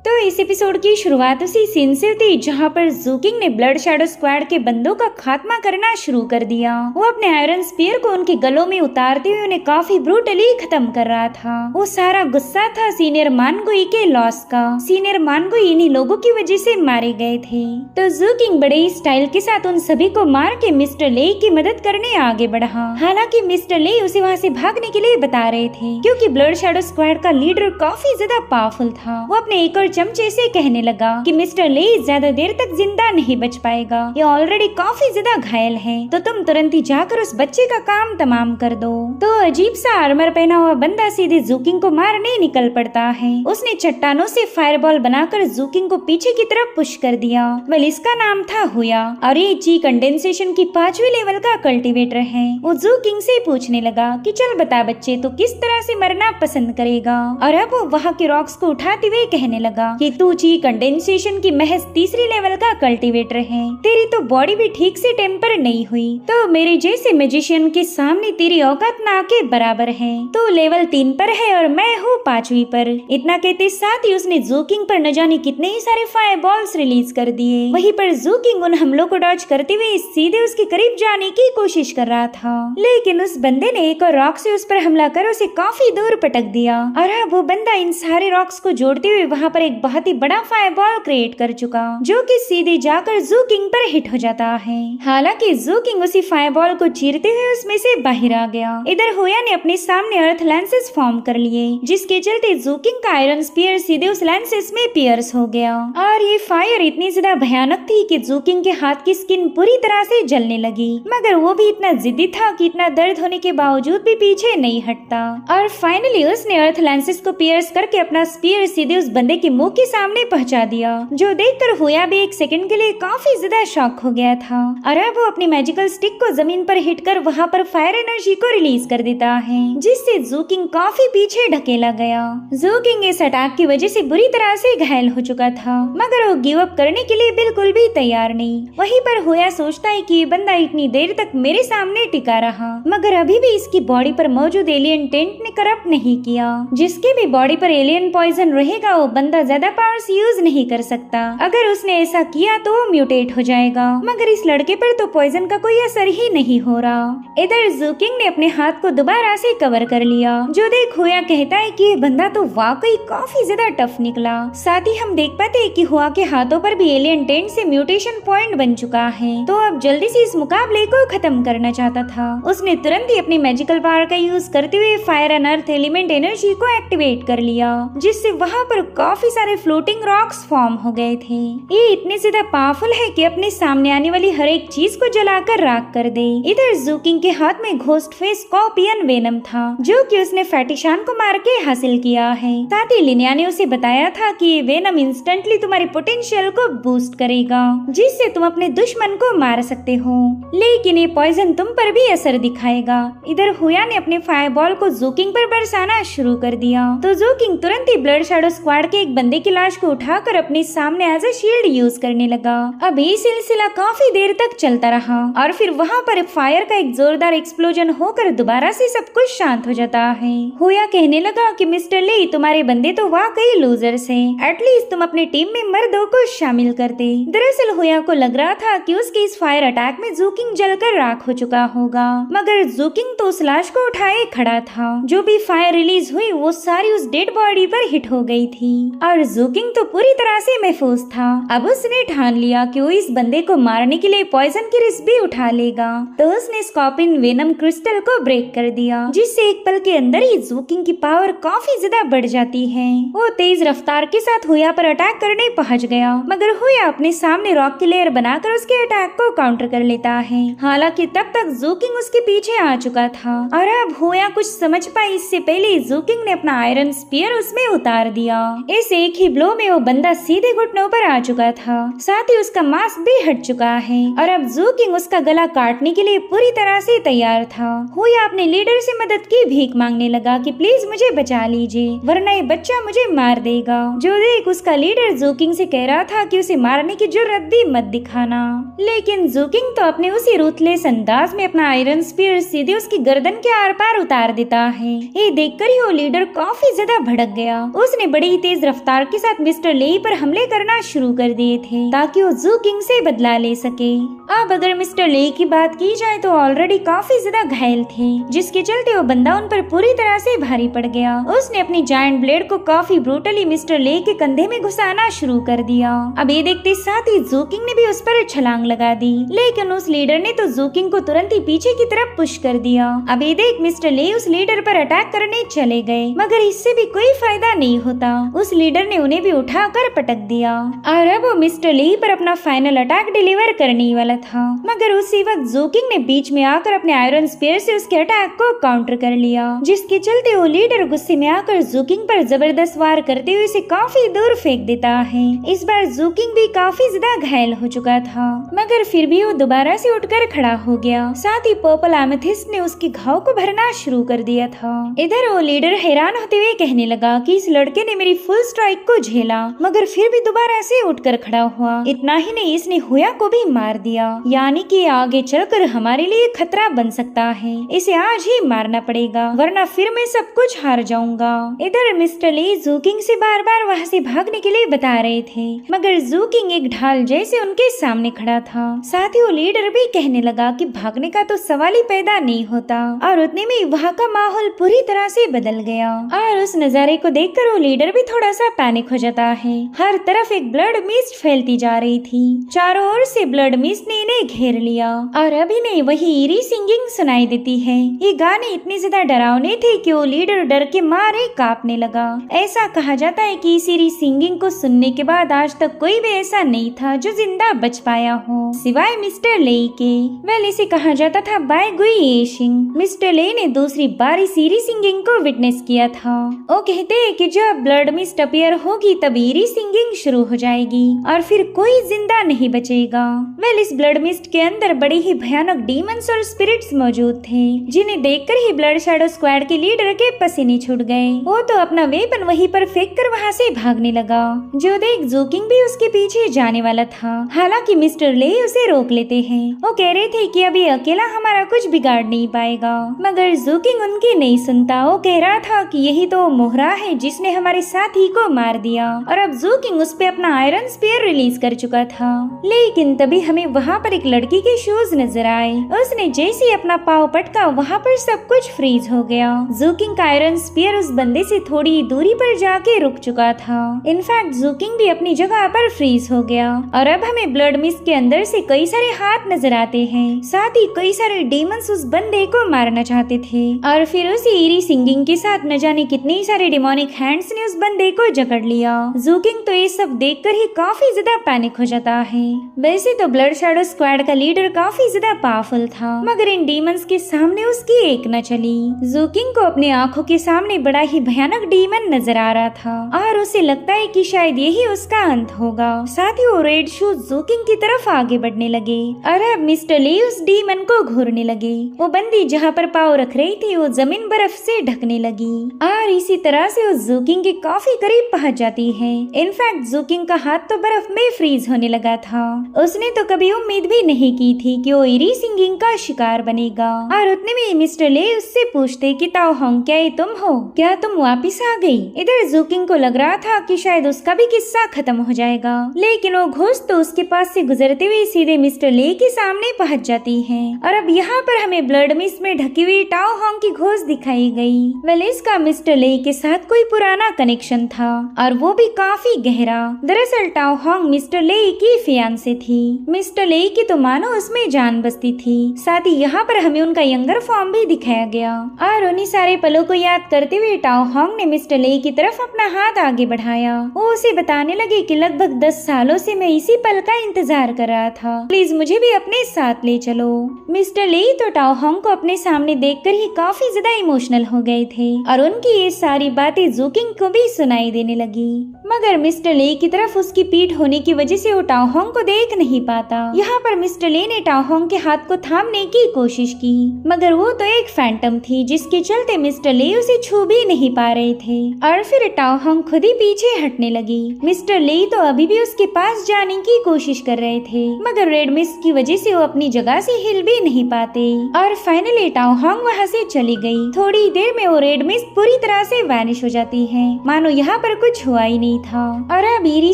तो इस एपिसोड की शुरुआत उसी सीन से थी जहाँ पर जू किंग ने ब्लड शैडो स्क्वाड के बंदों का खात्मा करना शुरू कर दिया। वो अपने आयरन स्पीयर को उनके गलों में उतारते हुए उन्हें काफी ब्रूटली खत्म कर रहा था। वो सारा गुस्सा था सीनियर मानगुई के लॉस का। सीनियर मानगुई इन्हीं लोगों की वजह से मारे गए थे। तो जू किंग बड़े ही स्टाइल के साथ उन सभी को मार के मिस्टर ले की मदद करने आगे बढ़ा। हालांकि मिस्टर ले उसे वहाँ से भागने के लिए बता रहे थे, क्योंकि ब्लड शैडो स्क्वाड का लीडर काफी ज्यादा पावरफुल था। वो अपने एक और चमचे से कहने लगा कि मिस्टर ले ज्यादा देर तक जिंदा नहीं बच पाएगा, ये ऑलरेडी काफी ज्यादा घायल है, तो तुम तुरंत ही जाकर उस बच्चे का काम तमाम कर दो। तो अजीब सा आर्मर पहना हुआ बंदा सीधे जू किंग को मारने निकल पड़ता है। उसने चट्टानों से फायरबॉल बनाकर जू किंग को पीछे की तरफ पुश कर दिया। वेल इसका नाम था हुया और ये ची कंडेंसेशन की 5वीं लेवल का कल्टीवेटर है। वो जू किंग से पूछने लगा कि चल बता बच्चे, तो किस तरह से मरना पसंद करेगा। और अब वो वहाँ के रॉक्स को उठाते हुए कहने लगा कि तू ची कंडेंसेशन की महज 3री लेवल का कल्टीवेटर है, तेरी तो बॉडी भी ठीक से टेम्पर नहीं हुई, तो मेरे जैसे मैजिशियन के सामने तेरी औकात ना के बराबर है। तो लेवल 3 पर है और मैं हूँ 5वीं पर। इतना कहते साथ ही उसने जू किंग पर न जाने कितने ही सारे फायर बॉल्स रिलीज कर दिए। वहीं पर जू किंग उन हमलों को डॉज करते हुए सीधे उसके करीब जाने की कोशिश कर रहा था, लेकिन उस बंदे ने एक और रॉक से उस पर हमला कर उसे काफी दूर पटक दिया। और अब वो बंदा इन सारे रॉक्स को जोड़ते हुए वहाँ पर एक बहुत ही बड़ा फायरबॉल क्रिएट कर चुका, जो कि सीधे जाकर जू किंग पर हिट हो जाता है। हालांकि जू किंग उसी फायरबॉल को चीरते हुए उसमें से बाहर आ गया। इधर होया ने अपने सामने अर्थ लैंसेस फॉर्म कर लिए, जिसके चलते जू किंग का आयरन स्पीयर सीधे उस लैंसेस में पियर्स हो गया। और ये फायर इतनी ज्यादा भयानक थी कि जू किंग के हाथ की स्किन पूरी तरह से जलने लगी, मगर वो भी इतना जिद्दी था कि इतना दर्द होने के बावजूद भी पीछे नहीं हटता। और फाइनली उसने अर्थ लैंसेस को पियर्स करके अपना स्पीयर सीधे उस बंदे के मुंह के सामने पहुंचा दिया, जो देखकर होया भी एक सेकंड के लिए काफी ज्यादा शॉक हो गया था। और अब वो अपनी मैजिकल स्टिक को जमीन पर हिट कर वहाँ पर फायर एनर्जी को रिलीज कर देता है, जिससे जू किंग काफी पीछे ढकेला गया। जू किंग इस अटैक की वजह से बुरी तरह से घायल हो चुका था, मगर वो गिव अप करने के लिए बिल्कुल भी तैयार नहीं। वहीं पर होया सोचता है कि ये बंदा इतनी देर तक मेरे सामने टिका रहा, मगर अभी भी इसकी बॉडी पर मौजूद एलियन टेंट ने करप्ट नहीं किया। जिसके भी बॉडी पर एलियन पॉइजन रहेगा वो बंदा ज्यादा पावर्स यूज नहीं कर सकता। अगर उसने ऐसा किया तो वो म्यूटेट हो जाएगा, मगर इस लड़के पर तो पॉइजन का कोई असर ही नहीं हो रहा। इधर जू किंग ने अपने हाथ को दोबारा से कवर कर लिया, जो देख हुआ कहता है कि ये बंदा तो वाकई काफी ज्यादा टफ निकला। साथ ही हम देख पाते हैं कि हुआ के हाथों पर भी एलियन टेंट से म्यूटेशन पॉइंट बन चुका है, तो अब जल्दी से इस मुकाबले को खत्म करना चाहता था। उसने तुरंत ही अपनी मैजिकल पावर का यूज करते हुए fire and earth element energy को एक्टिवेट कर लिया, जिससे वहाँ पर काफी सारे फ्लोटिंग रॉक्स फॉर्म हो गए थे। ये इतने ज्यादा पावरफुल है कि अपने सामने आने वाली हर एक चीज को जलाकर राख कर दे। इधर जू किंग के हाथ में घोस्ट फेस स्कॉर्पियन वेनम था, जो कि उसने फैटिशान को मार के हासिल किया है। साथ ही लिनिया ने उसे बताया था कि ये वेनम इंस्टेंटली तुम्हारी पोटेंशियल को बूस्ट करेगा, जिससे तुम अपने दुश्मन को मार सकते हो, लेकिन ये पॉइजन तुम पर भी असर दिखाएगा। इधर हुया ने अपने फायरबॉल को जू किंग पर बरसाना शुरू कर दिया, तो जू किंग तुरंत ही ब्लड शैडो स्क्वाड के एक बंदे की लाश को उठाकर अपने सामने एज ए शील्ड यूज करने लगा। अब ये सिलसिला काफी देर तक चलता रहा और फिर वहाँ पर फायर का एक जोरदार एक्सप्लोजन होकर दोबारा से सब कुछ शांत हो जाता है। होया कहने लगा कि मिस्टर ले, तुम्हारे बंदे तो वाकई लूजर्स हैं। एटलीस्ट तुम अपने टीम में मर्दों को शामिल करते। दरअसल होया को लग रहा था कि उसके इस फायर अटैक में जू किंग जलकर राख हो चुका होगा, मगर जू किंग तो उस लाश को उठाए खड़ा था। जो भी फायर रिलीज हुई वो सारी उस डेड बॉडी पर हिट हो गई थी और और जूकिंग तो पूरी तरह से महफूज था। अब उसने ठान लिया कि वो इस बंदे को मारने के लिए पॉइजन की रिस्क भी उठा लेगा। तो उसने स्कॉर्पियन वेनम क्रिस्टल को ब्रेक कर दिया, जिससे एक पल के अंदर ही जूकिंग की पावर काफी ज्यादा बढ़ जाती है। वो तेज रफ्तार के साथ हुया पर अटैक करने पहुंच गया, मगर हुया अपने सामने रॉक की लेयर बनाकर उसके अटैक को काउंटर कर लेता है। हालांकि तब तक जूकिंग उसके पीछे आ चुका था और अब हुया कुछ समझ पाई इससे पहले जूकिंग ने अपना आयरन स्पीयर उसमें उतार दिया। इस एक ही ब्लो में वो बंदा सीधे घुटनों पर आ चुका था, साथ ही उसका मास्क भी हट चुका है और अब जूकिंग उसका गला काटने के लिए पूरी तरह से तैयार था। हुया अपने लीडर से मदद की भीख मांगने लगा कि प्लीज मुझे बचा लीजिए, वरना ये बच्चा मुझे मार देगा। जो देख उसका लीडर जूकिंग से कह रहा था कि उसे मारने की जुर्रत भी मत दिखाना, लेकिन जूकिंग तो अपने उसी रूथलेस अंदाज में अपना आयरन स्पीयर सीधे उसकी गर्दन के आर पार उतार देता है। ये देखकर ही वो लीडर काफी ज्यादा भड़क गया। उसने बड़ी ही तेज रफ्तार के साथ मिस्टर लेई पर हमले करना शुरू कर दिए थे ताकि वो जूकिंग से बदला ले सके। अब अगर मिस्टर लेई की बात की जाए तो ऑलरेडी काफी ज्यादा घायल थे, जिसके चलते वो बंदा उन पर पूरी तरह से भारी पड़ गया। उसने अपनी जायंट ब्लेड को काफी ब्रूटली मिस्टर लेई के कंधे में घुसाना शुरू कर दिया। अब ये देखते साथ ही जूकिंग ने भी उस पर छलांग लगा दी, लेकिन उस लीडर ने तो जूकिंग को तुरंत ही पीछे की तरफ पुश कर दिया। अब ये देख मिस्टर लेई उस लीडर पर अटैक करने चले गए, मगर इससे भी कोई फायदा नहीं होता। उस लीडर ने उन्हें भी उठाकर पटक दिया और अब वो मिस्टर लेई पर अपना फाइनल अटैक डिलीवर करने वाला था, मगर उसी वक्त जूकिंग ने बीच में आकर अपने आयरन स्पीयर से उसके अटैक को काउंटर कर लिया, जिसके चलते वो लीडर गुस्से में आकर जूकिंग पर जबरदस्त वार करते हुए इसे काफी दूर फेंक देता है। इस बार जूकिंग भी काफी ज्यादा घायल हो चुका था, मगर फिर भी वो दोबारा से उठकर खड़ा हो गया। साथ ही पर्पल एमेथिस्ट ने उसके घाव को भरना शुरू कर दिया था। इधर वो लीडर हैरान होते हुए कहने लगा कि इस लड़के ने मेरी फुल स्ट्राइक को झेला, मगर फिर भी दोबारा से उठकर खड़ा हुआ। इतना ही नहीं, इसने हुया को भी मार दिया, यानी कि आगे चलकर हमारे लिए खतरा बन सकता है। इसे आज ही मारना पड़ेगा, वरना फिर मैं सब कुछ हार जाऊंगा। इधर मिस्टर ली जूकिंग से बार बार वहाँ से भागने के लिए बता रहे थे, मगर जूकिंग एक ढाल जैसे उनके सामने खड़ा था। साथ ही वो लीडर भी कहने लगा कि भागने का तो सवाल ही पैदा नहीं होता, और उतने में वहाँ का माहौल पूरी तरह से बदल गया। और उस नजारे को देखकर वो लीडर भी थोड़ा सा पैनिक हो जाता है। हर तरफ एक ब्लड मिस्ट फैलती जा रही थी, चारों ओर से ब्लड मिस्ट ने इन्हें घेर लिया और अभी नहीं वही ईरी सिंगिंग सुनाई देती है। ये गाने इतने ज्यादा डरावने थे कि वो लीडर डर के मारे कांपने लगा। ऐसा कहा जाता है कि इस ईरी सिंगिंग को सुनने के बाद आज तक कोई भी ऐसा नहीं था जो जिंदा बच पाया हो, सिवाय मिस्टर लेई के। वेल, इसे कहा जाता था बाय गुई येशिंग। मिस्टर लेई ने दूसरी बार इस ईरी सिंगिंग को विटनेस किया था। वो कहते हैं कि जब ब्लड मिस्ट अपीयर होगी तब ईरी सिंगिंग शुरू हो जाएगी और फिर कोई जिंदा नहीं बचेगा। वेल, इस ब्लड मिस्ट के अंदर बड़ी ही भयानक डीमंस और स्पिरिट्स मौजूद थे, जिन्हें देखकर ही ब्लड शैडो स्क्वाड के लीडर के पसीने छूट गए। वो तो अपना वेपन वहीं पर फेंक कर वहाँ से भागने लगा। जो देख जूकिंग भी उसके पीछे जाने वाला था, हालांकि मिस्टर ले उसे रोक लेते हैं। वो कह रहे थे कि अभी अकेला हमारा कुछ बिगाड़ नहीं पाएगा, मगर जूकिंग उनकी नहीं सुनता। वो कह रहा था कि यही तो मोहरा है जिसने हमारे साथी को मार दिया, और अब जूकिंग उस पे अपना आयरन स्पीयर रिलीज कर चुका था। लेकिन तभी हमें वहाँ पर एक लड़की के शूज नजर आए। उसने जैसे अपना पाँव पटका, वहाँ पर सब कुछ फ्रीज हो गया। जूकिंग का आयरन स्पीयर उस बंदे से थोड़ी दूरी पर जाके रुक चुका था। इनफैक्ट जूकिंग भी अपनी जगह पर फ्रीज हो गया और अब हमें ब्लड मिस्ट के अंदर से कई सारे हाथ नजर आते हैं। साथ ही कई सारे डीमंस उस बंदे को मारना चाहते थे, और फिर उसी ईरी सिंगिंग के साथ न जाने कितने सारे डिमोनिक हैंड्स ने उस बंदे को जकड़ लिया। जूकिंग तो ये सब देखकर ही काफी ज्यादा पैनिक हो जाता है। वैसे तो ब्लड शैडो स्क्वाड का लीडर काफी ज्यादा पावरफुल था, मगर इन डीमंस के सामने उसकी एक न चली। जूकिंग को अपने आंखों के सामने बड़ा ही भयानक डीमन नजर आ रहा था और उसे लगता है कि शायद यही उसका अंत होगा। साथ ही वो रेड शूज जूकिंग की तरफ आगे बढ़ने लगे और अब मिस्टर ली उस डीमन को घूरने लगे। वो बंदी जहाँ पर पाँव रख रही थी वो जमीन बर्फ से ढकने लगी और इसी तरह से वो जूकिंग के काफी करीब पहुंच जाती है। इनफैक्ट जूकिंग का हाथ तो बर्फ में फ्रीज होने लगा था। उसने तो कभी उम्मीद भी नहीं की थी कि वो ईरी सिंगिंग का शिकार बनेगा। और उतने में मिस्टर ले उससे पूछते कि ताओ होंग, क्या ये तुम हो? क्या तुम वापिस आ गई? इधर जूकिंग को लग रहा था कि शायद उसका भी किस्सा खत्म हो जाएगा, लेकिन वो घोस्ट तो उसके पास से गुजरते हुए सीधे मिस्टर ले के सामने पहुंच जाती है। और अब यहाँ पर हमें ब्लड मिस्ट में ढकी हुई टाओ होंग की घोस्ट दिखाई गई। वेल, इसका मिस्टर ले के साथ कोई पुराना कनेक्शन था, और वो भी काफी गहरा। दरअसल टाओ होंग मिस्टर ले की फियांसे थी। मिस्टर ले की तो मानो उसमें जान बसती थी। साथ ही यहाँ पर हमें उनका यंगर फॉर्म भी दिखाया गया और उन्हीं सारे पलों को याद करते हुए टाओ होंग ने मिस्टर ले की तरफ अपना हाथ आगे बढ़ाया। वो उसे बताने लगे कि लगभग 10 सालों से मैं इसी पल का इंतजार कर रहा था, प्लीज मुझे भी अपने साथ ले चलो। मिस्टर ले तो टाओ होंग को अपने सामने देखकर ही काफी ज्यादा इमोशनल हो गए थे और उनकी ये सारी बातें ज़ूकिंग को भी सुनाई देने लगी। मगर मिस्टर ले की तरफ उसकी पीठ होने की वजह से वो टाओ होंग को देख नहीं पाता। यहाँ पर मिस्टर ले ने टाओ होंग के हाथ को थामने की कोशिश की, मगर वो तो एक फैंटम थी जिसके चलते मिस्टर ले उसे छू भी नहीं पा रहे थे और फिर टाओ होंग खुद ही पीछे हटने लगी। मिस्टर ले तो अभी भी उसके पास जाने की कोशिश कर रहे थे, मगर रेड मिस्ट की वजह से वो अपनी जगह से हिल भी नहीं पाते और फाइनली टाओ होंग वहाँ से चली गई। थोड़ी देर में वो रेड मिस्ट पूरी तरह से वैनिश हो जाती है, मानो यहाँ पर कुछ हुआ ही नहीं था। और अब ईरी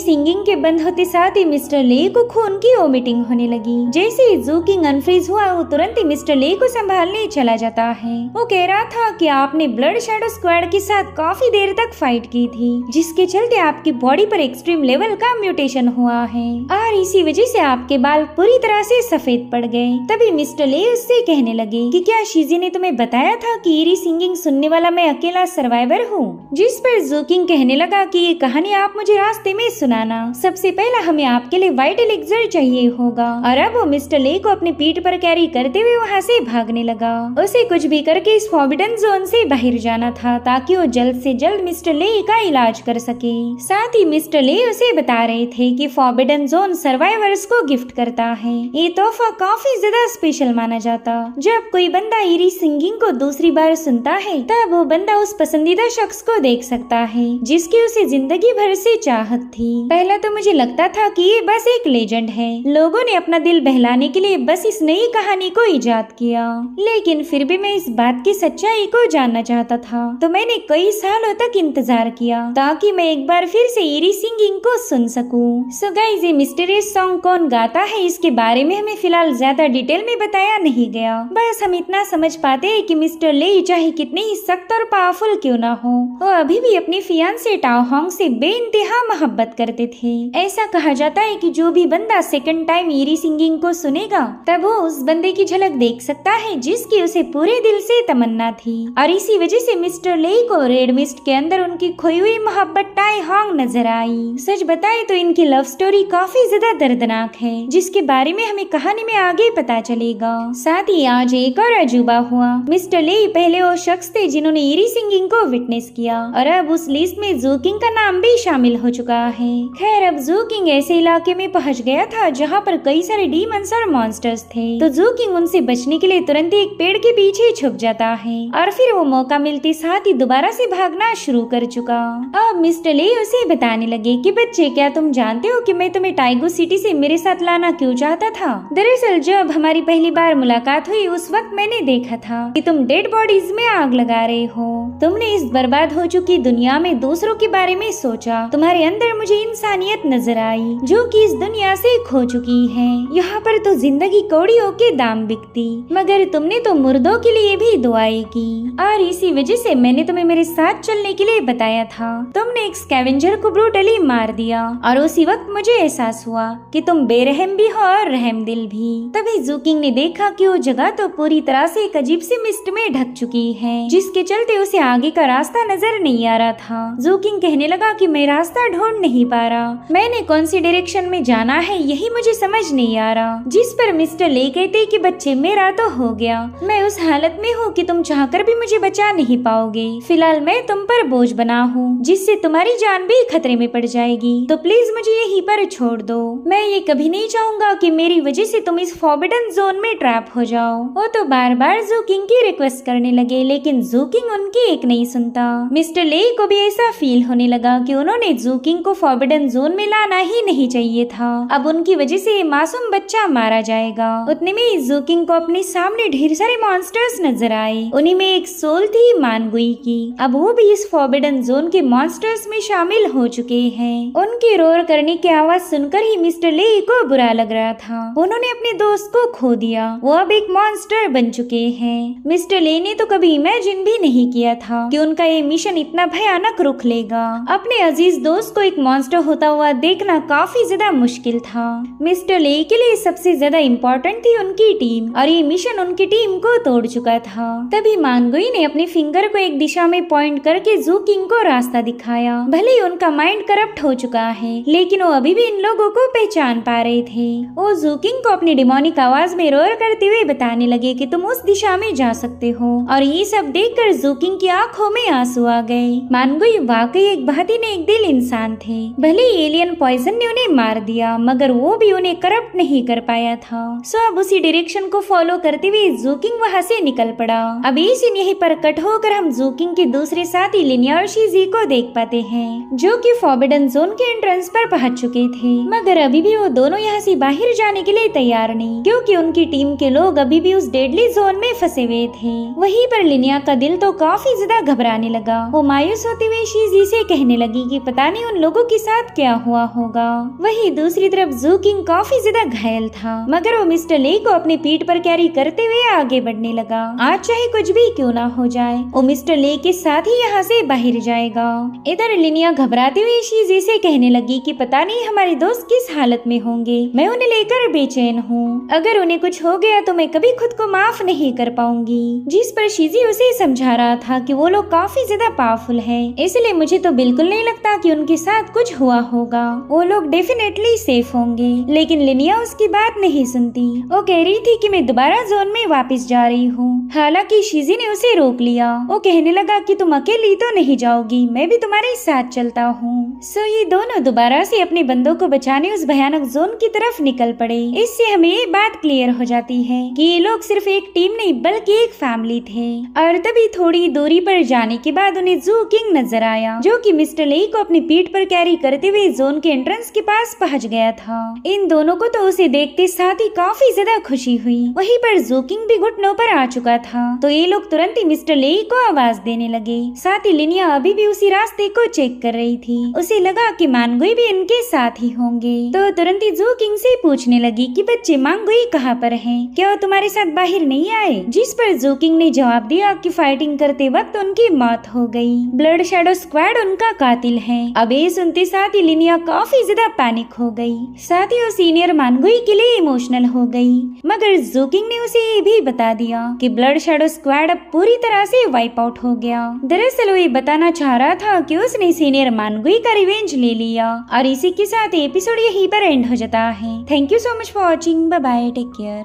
सिंगिंग के बंद होते साथ ही मिस्टर ले को खून की वोमिटिंग होने लगी। जैसे ही ज़ूकिंग अनफ्रीज हुआ वो तुरंत ही मिस्टर ले को संभालने चला जाता है। वो कह रहा था कि आपने ब्लड शैडो स्क्वाड के साथ काफी देर तक फाइट की थी, जिसके चलते आपकी बॉडी पर एक्सट्रीम लेवल का म्यूटेशन हुआ है और इसी वजह से आपके बाल पूरी तरह से सफेद पड़ गए। तभी मिस्टर ले उससे कहने लगे कि क्या शीजी ने तुम्हें बताया था कि ईरी सिंगिंग सुनने वाला मैं अकेला सर्वाइवर हूँ। जिस पर ज़ूकिंग कहने लगा कि ये कहानी आप मुझे रास्ते में सुनाना, सबसे पहला हमें आपके लिए वाइट एलिक्सर चाहिए होगा। और अब वो मिस्टर ले को अपनी पीठ पर कैरी करते हुए वहाँ से भागने लगा। उसे कुछ भी करके इस फॉरबिडन जोन से बाहर जाना था ताकि वो जल्द से जल्द मिस्टर ले का इलाज कर सके। साथ ही मिस्टर ले उसे बता रहे थे कि फॉरबिडन जोन सर्वाइवर्स को गिफ्ट करता है। ये तोहफा काफी ज्यादा स्पेशल माना जाता। जब कोई बंदा ईरी सिंगिंग को दूसरी बार सुनता है तब वो बंदा उस पसंदीदा शख्स को देख सकता है जिसकी उसे जिंदगी भर से चाहत थी। पहला तो मुझे लगता था कि ये बस एक लेजेंड है, लोगों ने अपना दिल बहलाने के लिए बस इस नई कहानी को इजाद किया, लेकिन फिर भी मैं इस बात की सच्चाई को जानना चाहता था, तो मैंने कई सालों तक इंतजार किया ताकि मैं एक बार फिर से ईरी सिंगिंग को सुन सकूं। सो गाइस, ये मिस्टीरियस सॉन्ग कौन गाता है इसके बारे में हमें फिलहाल ज्यादा डिटेल में बताया नहीं गया। बस हम इतना समझ पाते हैं कि मिस्टर ले चाहे कितनी ही सख्त और पावरफुल क्यों ना हो, वो अभी भी अपनी फियांसे टाओ होंग से बेइंतहा मोहब्बत करते थे। ऐसा कहा जाता है कि जो भी बंदा सेकंड टाइम ईरी सिंगिंग को सुनेगा तब वो उस बंदे की झलक देख सकता है जिसकी उसे पूरे दिल से तमन्ना थी। और इसी वजह से मिस्टर ले को रेड मिस्ट के अंदर उनकी खोई हुई मोहब्बत टाई होंग नजर आई। सच बताए तो इनकी लव स्टोरी काफी ज्यादा दर्दनाक है, जिसके बारे में हमें कहानी में आगे पता चलेगा। साथ ही आज एक और अजूबा हुआ। मिस्टर ले पहले वो शख्स थे जिन्होंने ईरी सिंगिंग को विटनेस किया और अब उस लिस्ट में ज़ूकिंग का नाम भी शामिल हो चुका है। खैर, अब ज़ूकिंग ऐसे इलाके में पहुंच गया था जहाँ पर कई सारे डीमंस और मॉन्स्टर्स थे, तो ज़ूकिंग उनसे बचने के लिए तुरंत एक पेड़ के पीछे छुप जाता है और फिर वो मौका मिलते साथ ही दोबारा से भागना शुरू कर चुका। अब मिस्टर ले उसे बताने लगे कि बच्चे, क्या तुम जानते हो कि मैं तुम्हें टाइगो सिटी से मेरे साथ लाना क्यों चाहता था? दरअसल जब हमारी पहली बार मुलाकात हुई उस वक्त मैंने देखा था कि तुम डेड बॉडीज में आग लगा रहे हो। तुमने इस बर्बाद हो चुकी दुनिया में दूसरों के बारे में सोचा। तुम्हारे अंदर मुझे इंसानियत नजर आई जो कि इस दुनिया से खो चुकी है। यहाँ पर तो जिंदगी कौड़ियों के दाम बिकती, मगर तुमने तो मुर्दों के लिए भी दुआएं की और इसी वजह से मैंने तुम्हें मेरे साथ चलने के लिए बताया था। तुमने एक स्कैवेंजर को ब्रूटली मार दिया और उसी वक्त मुझे एहसास हुआ कि तुम बेरहम भी हो और रहमदिल भी। तभी ज़ूकिंग ने देखा कि वो जगह तो पूरी तरह से एक अजीब सी मिस्ट में ढक चुकी है, जिसके चलते उसे आगे का रास्ता नजर नहीं आ रहा था। ज़ूकिंग कहने लगा कि मैं रास्ता ढूंढ नहीं पा रहा, मैंने कौन सी डायरेक्शन में जाना है यही मुझे समझ नहीं आ रहा। जिस पर मिस्टर ले कहते कि बच्चे, मेरा तो हो गया, मैं उस हालत में हूँ कि तुम चाहकर भी मुझे बचा नहीं पाओगे। फिलहाल मैं तुम पर बोझ बना हूँ जिससे तुम्हारी जान भी खतरे में पड़ जाएगी, तो प्लीज मुझे यहीं पर छोड़ दो। मैं ये कभी नहीं चाहूंगा कि मेरी वजह से तुम इस फॉरबिडन जोन में ट्रैप हो जाओ। वो तो बार बार ज़ूकिंग की रिक्वेस्ट करने लगे, लेकिन ज़ूकिंग उनकी एक नहीं सुनता। मिस्टर ले को भी ऐसा फील होने लगा कि उन्होंने ज़ूकिंग को फॉरबिडन जोन में लाना ही नहीं चाहिए था। अब उनकी वजह से ये मासूम बच्चा मारा जाएगा। उतने में ज़ूकिंग को अपने सामने ढेर सारे मॉन्स्टर्स नजर आए। उन्हीं में एक सोल थी मानगुई की। अब वो भी इस फॉरबिडन जोन के मॉन्स्टर्स में शामिल हो चुके हैं। उनके रोर करने की आवाज सुनकर ही मिस्टर ले को बुरा लग रहा था। उन्होंने अपने दोस्त को खो दिया, वो अब एक मॉन्स्टर बन चुके हैं। मिस्टर ले ने तो कभी इमेजिन भी नहीं किया था कि उनका ये मिशन इतना भयानक रुख लेगा। लगा। अपने अजीज दोस्त को एक मॉन्स्टर होता हुआ देखना काफी ज्यादा मुश्किल था। मिस्टर ले के लिए सबसे ज्यादा इम्पोर्टेंट थी उनकी टीम और ये मिशन उनकी टीम को तोड़ चुका था। तभी मानगुई ने अपने फिंगर को एक दिशा में पॉइंट करके जू किंग को रास्ता दिखाया। भले ही उनका माइंड करप्ट हो चुका है, लेकिन वो अभी भी इन लोगों को पहचान पा रहे थे। वो जू किंग को अपनी डिमोनिक आवाज में रोर करते हुए बताने लगे कि तुम उस दिशा में जा सकते हो, और ये सब देखकर जू किंग की आंखों में आंसू आ गए। मानगुई वाकई एक बहुत ही नेक दिल इंसान थे। भले ही एलियन पॉइजन ने उन्हें मार दिया, मगर वो भी उन्हें करप्ट नहीं कर पाया था। सो अब उसी डायरेक्शन को फॉलो करते हुए जू किंग वहाँ से निकल पड़ा। अब ये सीन यहीं पर कट होकर हम जू किंग के दूसरे साथी लिनिया और शीजी को देख पाते हैं, जो कि फॉरबिडन जोन के एंट्रेंस पर पहुंच चुके थे। मगर अभी भी वो दोनों यहाँ से बाहर जाने के लिए तैयार नहीं, क्योंकि उनकी टीम के लोग अभी भी उस डेडली जोन में फंसे हुए थे। वहीं पर लिनिया का दिल तो काफी ज्यादा घबराने लगा। वो मायूस होते हुए शीजी से कहने लगी कि पता नहीं उन लोगों के साथ क्या हुआ होगा। वहीं दूसरी तरफ जू किंग काफी ज्यादा घायल था, मगर वो मिस्टर ले को अपने पीठ पर कैरी करते हुए आगे बढ़ने लगा। आज चाहे कुछ भी क्यों ना हो जाए, वो मिस्टर ले के साथ ही यहाँ से बाहर जाएगा। इधर लिनिया घबराते हुए शीजी से कहने लगी कि पता नहीं हमारे दोस्त किस हालत में होंगे, मैं उन्हें लेकर बेचैन हूँ। अगर उन्हें कुछ हो गया तो मैं कभी खुद को माफ नहीं कर पाऊंगी। जिस पर शीजी उसे समझा रहा था कि वो लोग काफी ज्यादा पावरफुल है, इसलिए मुझे तो बिल्कुल नहीं लगता कि उनके साथ कुछ हुआ होगा। वो लोग डेफिनेटली सेफ होंगे। लेकिन लिनिया उसकी बात नहीं सुनती। वो कह रही थी कि मैं दोबारा जोन में वापस जा रही हूँ। हालांकि शीजी ने उसे रोक लिया। वो कहने लगा कि तुम अकेली तो नहीं जाओगी, मैं भी तुम्हारे साथ चलता हूँ। सो ये दोनों दोबारा से अपने बंदों को बचाने उस भयानक जोन की तरफ निकल पड़े। इससे हमें ये बात क्लियर हो जाती है कि ये लोग सिर्फ एक टीम नहीं बल्कि एक फैमिली थे। और तभी थोड़ी दूरी पर जाने के बाद उन्हें जू किंग नजर आया, जो कि मिस्टर ले को अपनी पीठ पर कैरी करते हुए जोन के एंट्रेंस के पास पहुंच गया था। इन दोनों को तो उसे देखते साथ ही काफी ज्यादा खुशी हुई। वहीं पर जू किंग भी घुटनों पर आ चुका था, तो ये लोग तुरंत ही मिस्टर ले को आवाज देने लगे। साथ ही लिनिया अभी भी उसी रास्ते को चेक कर रही थी। उसे लगा कि मानगुई भी इनके साथ ही होंगे, तो तुरंत ही जू किंग से पूछने लगी कि बच्चे मानगुई कहाँ पर हैं? क्या वो तुम्हारे साथ बाहर नहीं आए? जिस पर जू किंग ने जवाब दिया कि फाइटिंग करते वक्त उनकी मौत हो गई। ब्लड शैडो स्क्वाड उनका कातिल है। अब ये सुनते साथ ही लिनिया काफी ज्यादा पैनिक हो गई। साथ ही वो सीनियर मानगुई के लिए इमोशनल हो गई। मगर जू किंग ने उसे ये भी बता दिया कि ब्लड शैडो स्क्वाड अब पूरी तरह से वाइप आउट हो गया। दरअसल वो ये बताना चाह रहा था कि उसने सीनियर मानगुई का रिवेंज ले लिया। और इसी के साथ एपिसोड यहीं पर एंड हो जाता है। Thank you so much for watching. Bye bye, take care.